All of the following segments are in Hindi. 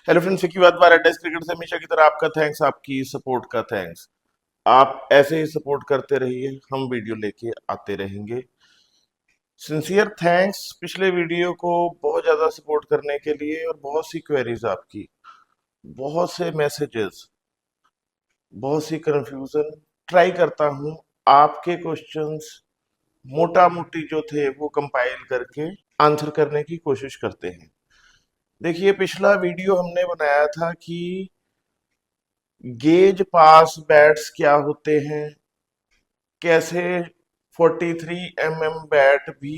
हेलो फ्रेंड्स, की बात बार टेस्ट क्रिकेट से हमेशा की तरह आपका थैंक्स, आपकी सपोर्ट का थैंक्स। आप ऐसे ही सपोर्ट करते रहिए, हम वीडियो लेके आते रहेंगे। सिंसियर थैंक्स पिछले वीडियो को बहुत ज़्यादा सपोर्ट करने के लिए, और बहुत सी क्वेरीज आपकी, बहुत से मैसेजेस, बहुत सी कंफ्यूजन। ट्राई करता हूँ आपके क्वेश्चंस मोटा मोटी जो थे वो कंपाइल करके आंसर करने की कोशिश करते हैं। देखिए, पिछला वीडियो हमने बनाया था कि गेज पास बैट्स क्या होते हैं, कैसे 43 बैट भी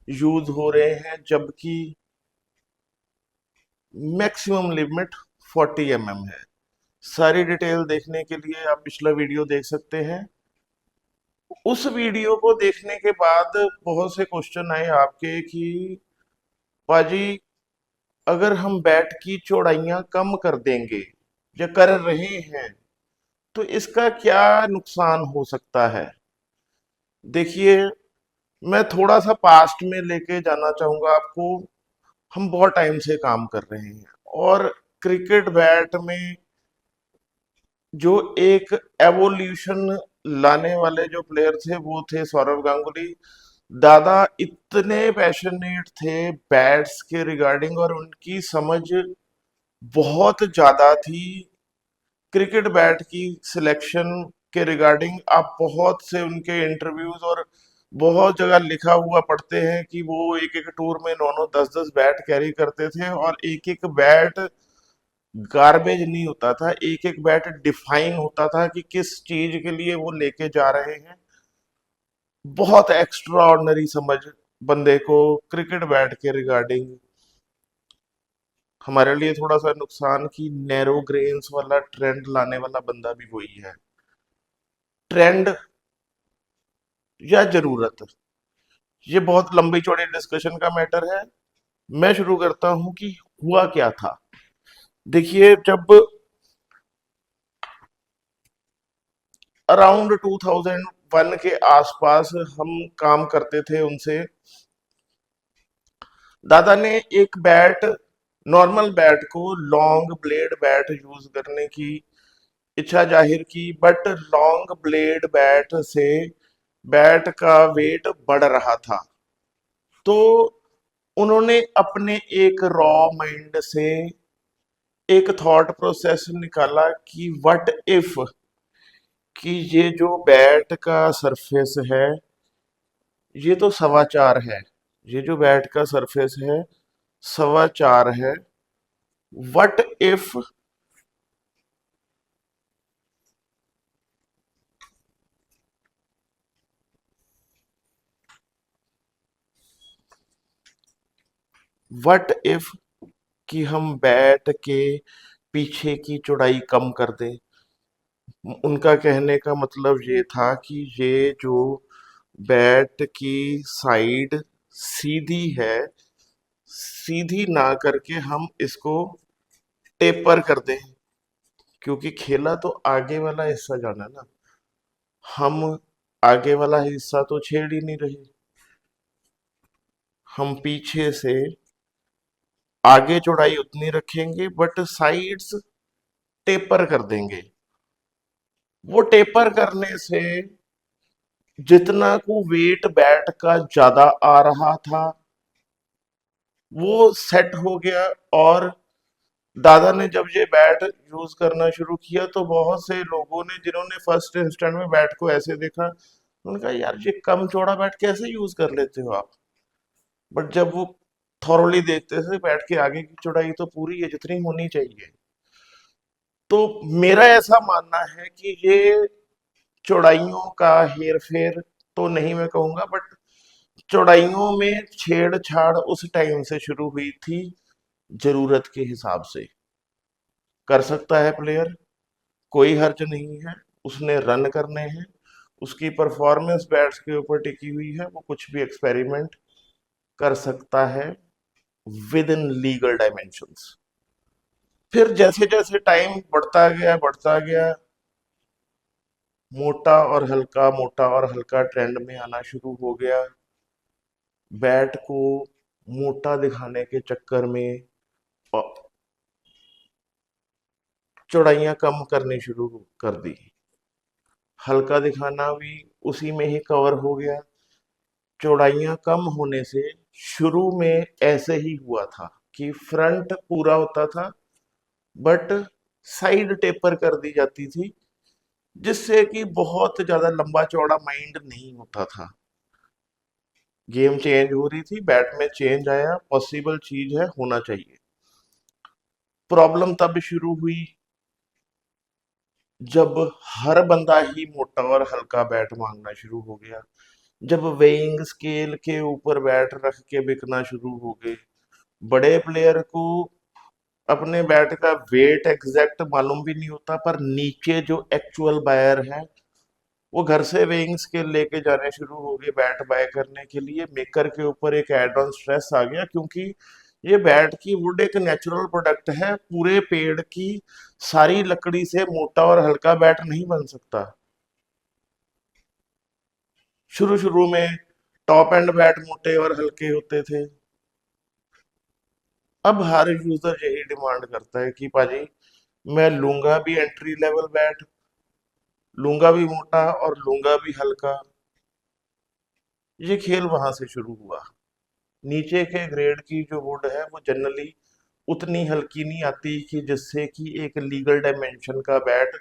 यूज हो रहे हैं, जबकि मैक्सिमम लिमिट 40 है। सारी डिटेल देखने के लिए आप पिछला वीडियो देख सकते हैं। उस वीडियो को देखने के बाद बहुत से क्वेश्चन आए आपके कि पाजी, अगर हम बैट की चौड़ाइयां कम कर देंगे या कर रहे हैं तो इसका क्या नुकसान हो सकता है। देखिए, मैं थोड़ा सा पास्ट में लेके जाना चाहूंगा आपको। हम बहुत टाइम से काम कर रहे हैं, और क्रिकेट बैट में जो एक एवोल्यूशन लाने वाले जो प्लेयर थे वो थे सौरव गांगुली। दादा इतने पैशनेट थे बैट्स के रिगार्डिंग, और उनकी समझ बहुत ज्यादा थी क्रिकेट बैट की सिलेक्शन के रिगार्डिंग। आप बहुत से उनके इंटरव्यूज और बहुत जगह लिखा हुआ पढ़ते हैं कि वो एक एक टूर में 9 9 10 10 बैट कैरी करते थे, और एक एक बैट गार्बेज नहीं होता था, एक एक बैट डिफाइन होता था कि किस चीज के लिए वो लेके जा रहे हैं। बहुत एक्स्ट्रा ऑर्डनरी समझ बंदे को क्रिकेट बैट के रिगार्डिंग। हमारे लिए थोड़ा सा नुकसान की नैरो ग्रेन्स वाला ट्रेंड लाने वाला बंदा भी वही है। ट्रेंड या जरूरत, ये बहुत लंबी चौड़ी डिस्कशन का मैटर है। मैं शुरू करता हूं कि हुआ क्या था। देखिए, जब अराउंड 2001 के आसपास हम काम करते थे उनसे, दादा ने एक बैट, नॉर्मल बैट को लॉन्ग ब्लेड बैट यूज करने की इच्छा जाहिर की, बट लॉन्ग ब्लेड बैट से बैट का वेट बढ़ रहा था। तो उन्होंने अपने एक रॉ माइंड से एक थॉट प्रोसेस निकाला कि व्हाट इफ, कि ये जो बैट का सरफेस है ये तो 4.25 है, ये जो बैट का सरफेस है 4.25 है। व्हाट इफ व्हाट इफ कि हम बैट के पीछे की चौड़ाई कम कर दें। उनका कहने का मतलब ये था कि ये जो बैट की साइड सीधी है, सीधी ना करके हम इसको टेपर कर दें, क्योंकि खेला तो आगे वाला हिस्सा जाना ना, हम आगे वाला हिस्सा तो छेड़ ही नहीं रहे। हम पीछे से आगे चौड़ाई उतनी रखेंगे बट साइड्स टेपर कर देंगे। वो टेपर करने से जितना को वेट बैट का ज्यादा आ रहा था वो सेट हो गया। और दादा ने जब ये बैट यूज करना शुरू किया तो बहुत से लोगों ने, जिन्होंने फर्स्ट इंस्टेंट में बैट को ऐसे देखा, उन्होंने कहा यार ये कम चौड़ा बैट कैसे यूज कर लेते हो आप। बट जब वो थॉरोली देखते थे, बैट के आगे की चौड़ाई तो पूरी है जितनी होनी चाहिए। तो मेरा ऐसा मानना है कि ये चौड़ाइयों का हेर फेर तो नहीं मैं कहूंगा, बट चौड़ाइयों में छेड़छाड़ उस टाइम से शुरू हुई थी, जरूरत के हिसाब से। कर सकता है प्लेयर, कोई हर्ज नहीं है, उसने रन करने हैं, उसकी परफॉर्मेंस बैट्स के ऊपर टिकी हुई है, वो कुछ भी एक्सपेरिमेंट कर सकता है विद इन लीगल डायमेंशंस। फिर जैसे जैसे टाइम बढ़ता गया, मोटा और हल्का ट्रेंड में आना शुरू हो गया। बैट को मोटा दिखाने के चक्कर में चौड़ाइयाँ कम करनी शुरू कर दी, हल्का दिखाना भी उसी में ही कवर हो गया। चौड़ाइयाँ कम होने से शुरू में ऐसे ही हुआ था कि फ्रंट पूरा होता था बट साइड टेपर कर दी जाती थी, जिससे कि बहुत ज्यादा लंबा चौड़ा माइंड नहीं होता था। गेम चेंज हो रही थी, बैट में चेंज आया, पॉसिबल चीज है, होना चाहिए। प्रॉब्लम तब शुरू हुई जब हर बंदा ही मोटा और हल्का बैट मांगना शुरू हो गया, जब वेइंग स्केल के ऊपर बैट रख के बिकना शुरू हो गए। बड़े प्लेयर को अपने बैट का वेट एग्जैक्ट मालूम भी नहीं होता, पर नीचे जो एक्चुअल बायर है वो घर से वेइंग स्केल लेके जाने शुरू हो गए बैट बाय करने के लिए। मेकर के ऊपर एक एड ऑन स्ट्रेस आ गया, क्योंकि ये बैट की वुड एक नेचुरल प्रोडक्ट है, पूरे पेड़ की सारी लकड़ी से मोटा और हल्का बैट नहीं बन सकता। शुरू शुरू में टॉप एंड बैट मोटे और हल्के होते थे। अब हर यूजर यही डिमांड करता है कि पाजी मैं लूंगा भी एंट्री लेवल बैट, लूंगा भी मोटा और लूंगा भी हल्का। ये खेल वहां से शुरू हुआ। नीचे के ग्रेड की जो वुड है वो जनरली उतनी हल्की नहीं आती कि जिससे कि एक लीगल डायमेंशन का बैट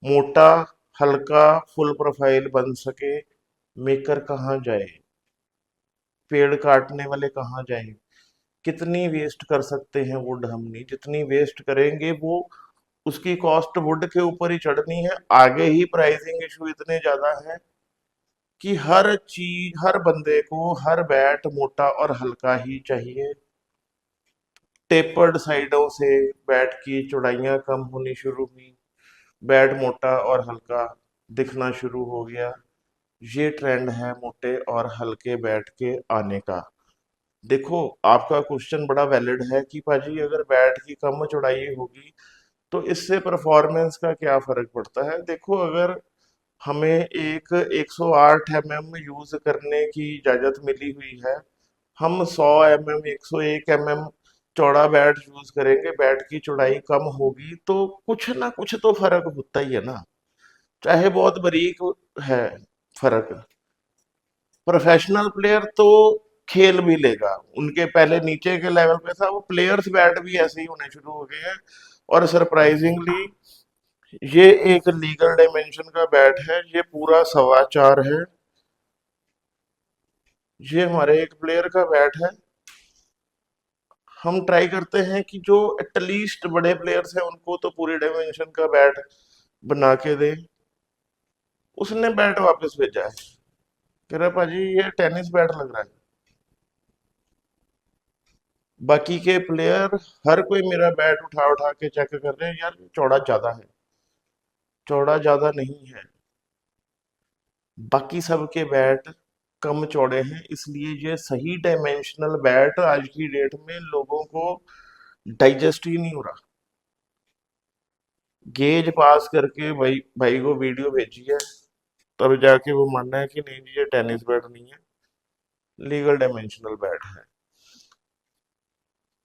मोटा, हल्का, फुल प्रोफाइल बन सके। मेकर कहाँ जाए, पेड़ काटने वाले कहाँ जाएं? कितनी वेस्ट कर सकते हैं वुड? हम नहीं, जितनी वेस्ट करेंगे वो उसकी कॉस्ट वुड के ऊपर ही चढ़नी है। आगे ही प्राइसिंग इशू इतने ज्यादा है कि हर चीज, हर बंदे को हर बैट मोटा और हल्का ही चाहिए। टेपर्ड साइडों से बैट की चौड़ाइयाँ कम होनी शुरू हुई, बैट मोटा और हल्का दिखना शुरू हो गया। ये ट्रेंड है मोटे और हल्के बैट के आने का। देखो, आपका क्वेश्चन बड़ा वैलिड है कि पाजी अगर बैट की कम चौड़ाई होगी तो इससे परफॉर्मेंस का क्या फर्क पड़ता है। देखो, अगर हमें एक 108 mm यूज करने की इजाजत मिली हुई है, हम 100 mm 101 mm चौड़ा बैट यूज करेंगे, बैट की चौड़ाई कम होगी तो कुछ ना कुछ तो फर्क होता ही है ना, चाहे बहुत बारीक है फर्क। प्रोफेशनल प्लेयर तो खेल भी लेगा, उनके पहले नीचे के लेवल पे था, वो प्लेयर्स बैट भी ऐसे ही होने शुरू हो गए हैं। और सरप्राइजिंगली ये एक लीगल डायमेंशन का बैट है, ये पूरा 4.25 है। ये हमारे एक प्लेयर का बैट है। हम ट्राई करते हैं कि जो एटलीस्ट बड़े प्लेयर्स हैं उनको तो पूरी डायमेंशन का बैट बना के दे। उसने बैट वापस भेजा है, कह रहा पाजी ये टेनिस बैट लग रहा है। बाकी के प्लेयर हर कोई मेरा बैट उठा उठा के चेक कर रहे हैं, यार चौड़ा ज्यादा है, चौड़ा ज्यादा नहीं है। बाकी सबके बैट कम चौड़े हैं, इसलिए ये सही डायमेंशनल बैट आज की डेट में लोगों को डाइजेस्ट ही नहीं हो रहा। गेज पास करके भाई भाई को वीडियो भेजी है, तब जाके वो मानना है कि नहीं जी ये टेनिस बैट नहीं है, लीगल डायमेंशनल बैट है।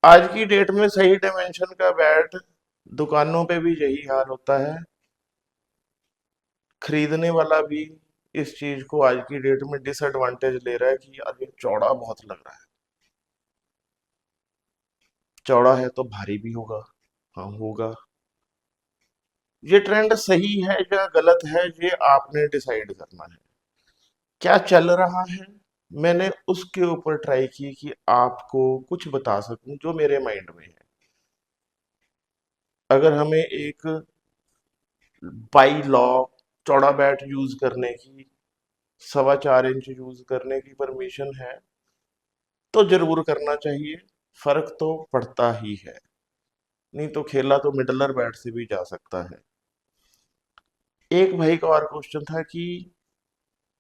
आज की डेट में सही डायमेंशन का बैट दुकानों पे भी यही हाल होता है। खरीदने वाला भी इस चीज को आज की डेट में डिसएडवांटेज ले रहा है कि यार ये चौड़ा बहुत लग रहा है। चौड़ा है तो भारी भी होगा। हाँ होगा। ये ट्रेंड सही है या गलत है, ये आपने डिसाइड करना है। क्या चल रहा है, मैंने उसके ऊपर ट्राई की कि आपको कुछ बता सकूं जो मेरे माइंड में है। अगर हमें एक बाई लॉ चौड़ा बैट यूज करने की, 4.25 इंच यूज करने की परमिशन है तो जरूर करना चाहिए। फर्क तो पड़ता ही है, नहीं तो खेला तो मिडलर बैट से भी जा सकता है। एक भाई का और क्वेश्चन था कि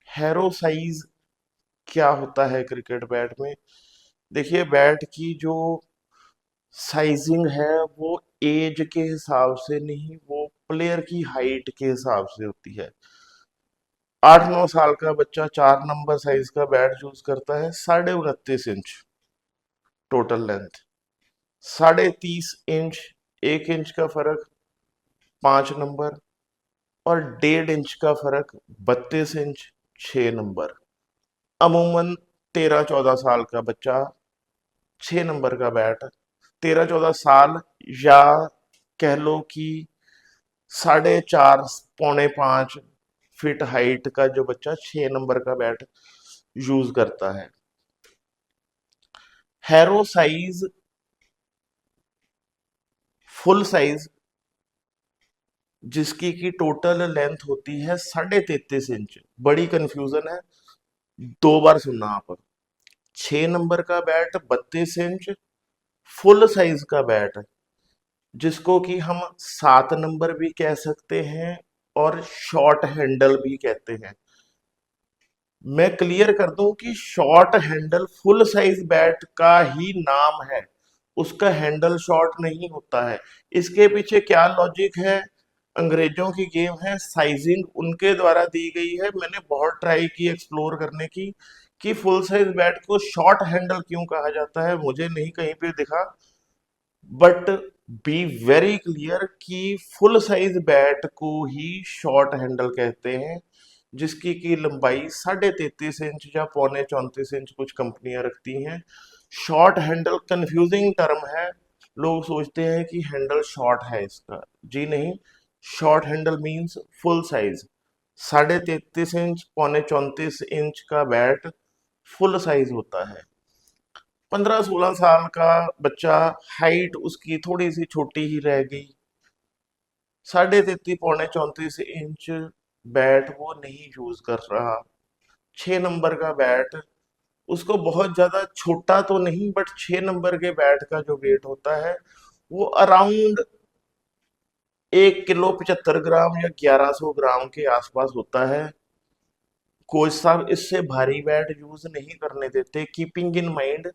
हैरो साइज क्या होता है क्रिकेट बैट में। देखिए, बैट की जो साइजिंग है वो एज के हिसाब से नहीं, वो प्लेयर की हाइट के हिसाब से होती है। 8-9 साल का बच्चा 4 नंबर साइज का बैट यूज करता है, 29.5 inch total length, 30.5 inch, 1 inch का फर्क 5 नंबर, और 1.5 इंच का फर्क 32 इंच 6 नंबर। अमूमन 13-14 साल का बच्चा 6 नंबर का बैट, 13-14 साल, या कह लो कि 4.5 पौने 5 फीट हाइट का जो बच्चा 6 नंबर का बैट यूज करता है। हैरो साइज, फुल साइज, जिसकी की टोटल लेंथ होती है 33.5 इंच। बड़ी कंफ्यूजन है, 2 बार सुनना आप। 6 नंबर का बैट 32 इंच, फुल साइज का बैट, जिसको कि हम 7 नंबर भी कह सकते हैं और शॉर्ट हैंडल भी कहते हैं। मैं क्लियर कर दूं कि short handle full size bat का ही नाम है, उसका हैंडल शॉर्ट नहीं होता है। इसके पीछे क्या लॉजिक है? अंग्रेजों की गेम है, साइजिंग उनके द्वारा दी गई है। मैंने बहुत ट्राई की एक्सप्लोर करने की कि फुल साइज बैट को शॉर्ट हैंडल क्यों कहा जाता है, मुझे नहीं कहीं पे दिखा। बट बी वेरी क्लियर कि फुल साइज बैट को ही शॉर्ट हैंडल कहते हैं, जिसकी की लंबाई 33.5 इंच या पौने 34 इंच कुछ कंपनियां रखती हैं। शॉर्ट हैंडल कंफ्यूजिंग टर्म है, लोग सोचते हैं कि हैंडल शॉर्ट है इसका। जी नहीं, short handle means full size. 33.5 inch पौने 34 इंच का बैट फुल साइज होता है। 15-16 साल का बच्चा, हाइट उसकी थोड़ी सी छोटी ही रह गई, 33.5 पौने 34 इंच बैट वो नहीं यूज कर रहा। 6 नंबर का बैट, उसको बहुत ज्यादा छोटा तो नहीं, बट 6 नंबर के बैट का जो वेट होता है वो अराउंड 1 किलो 75 ग्राम या 1100 ग्राम के आसपास होता है। कोच साहब इससे भारी बैट यूज नहीं करने देते, कीपिंग इन माइंड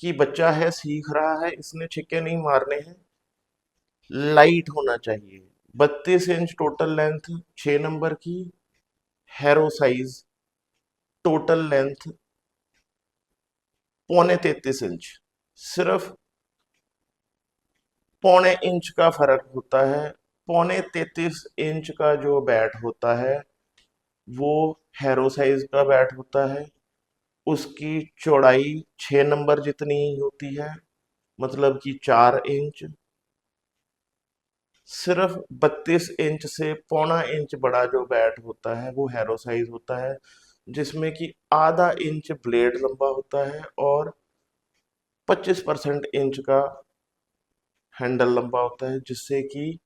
कि बच्चा है, सीख रहा है, इसने छिक्के नहीं मारने हैं, लाइट होना चाहिए। 32 इंच टोटल लेंथ 6 नंबर की, हैरो साइज टोटल लेंथ पौने 33 इंच। सिर्फ पौने 1 इंच का फर्क होता है। पौने 33 इंच का जो बैट होता है वो हैरो साइज का बैट होता है। उसकी चौड़ाई 6 नंबर जितनी ही होती है, मतलब कि 4 इंच। सिर्फ 32 इंच से पौना 1 इंच बड़ा जो बैट होता है वो हैरो साइज होता है, जिसमें कि आधा इंच ब्लेड लंबा होता है और 25% इंच का हैंडल लंबा होता है, जिससे कि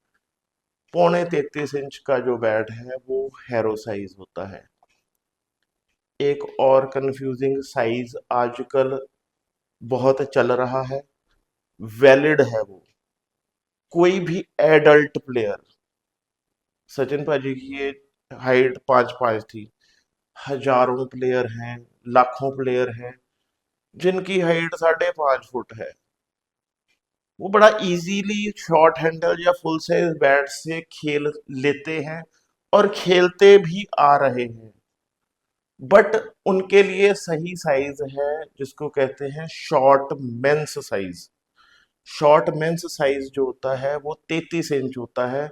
पौने 33 इंच का जो बैट है वो हैरो साइज होता है। एक और कंफ्यूजिंग साइज आजकल बहुत चल रहा है, वैलिड है वो। कोई भी एडल्ट प्लेयर, सचिन पाजी की ये हाइट 5'5" थी, हजारों प्लेयर हैं, लाखों प्लेयर हैं जिनकी हाइट 5.5 फुट है। वो बड़ा इजीली शॉर्ट हैंडल या फुल साइज बैट से खेल लेते हैं और खेलते भी आ रहे हैं। बट उनके लिए सही साइज है जिसको कहते हैं short men's size. Short men's size जो होता है वो 33 इंच होता है,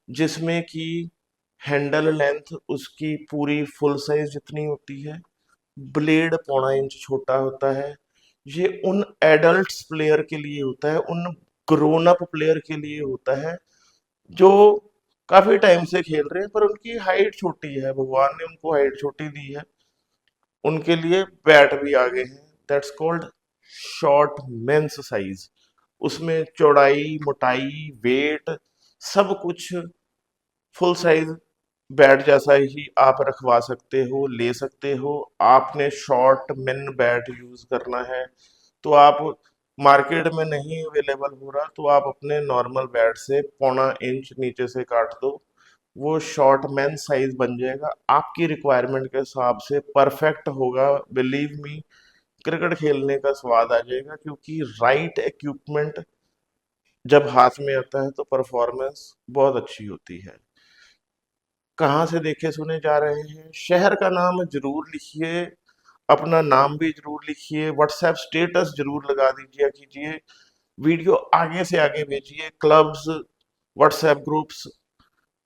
जिसमें कि हैंडल लेंथ उसकी पूरी फुल साइज जितनी होती है, ब्लेड पौना 1 इंच छोटा होता है। ये उन एडल्ट्स प्लेयर के लिए होता है, उन ग्रोन अप प्लेयर के लिए होता है जो काफी टाइम से खेल रहे हैं पर उनकी हाइट छोटी है, भगवान ने उनको हाइट छोटी दी है, उनके लिए बैट भी आगे हैं। That's called short men's size. उसमें चौड़ाई, मोटाई, वेट सब कुछ फुल साइज बैट जैसा ही आप रखवा सकते हो, ले सकते हो। आपने शॉर्ट मेन बैट यूज करना है तो आप, मार्केट में नहीं अवेलेबल हो रहा तो आप अपने नॉर्मल बैट से पौना 1 इंच नीचे से काट दो, वो शॉर्ट मैन साइज बन जाएगा। आपकी रिक्वायरमेंट के हिसाब से परफेक्ट होगा। बिलीव मी, क्रिकेट खेलने का स्वाद आ जाएगा, क्योंकि राइट इक्विपमेंट जब हाथ में आता है तो परफॉर्मेंस बहुत अच्छी होती है। कहाँ से देखे सुने जा रहे हैं? शहर का नाम जरूर लिखिए, अपना नाम भी जरूर लिखिए, व्हाट्सएप स्टेटस जरूर लगा दीजिए कीजिए, वीडियो आगे से आगे भेजिए, क्लब्स, व्हाट्सएप ग्रुप्स,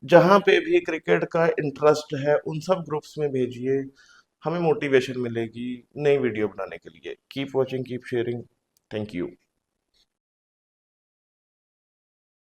जहाँ पे भी क्रिकेट का इंटरेस्ट है उन सब ग्रुप्स में भेजिए, हमें मोटिवेशन मिलेगी नई वीडियो बनाने के लिए। Keep watching, keep sharing. Thank you.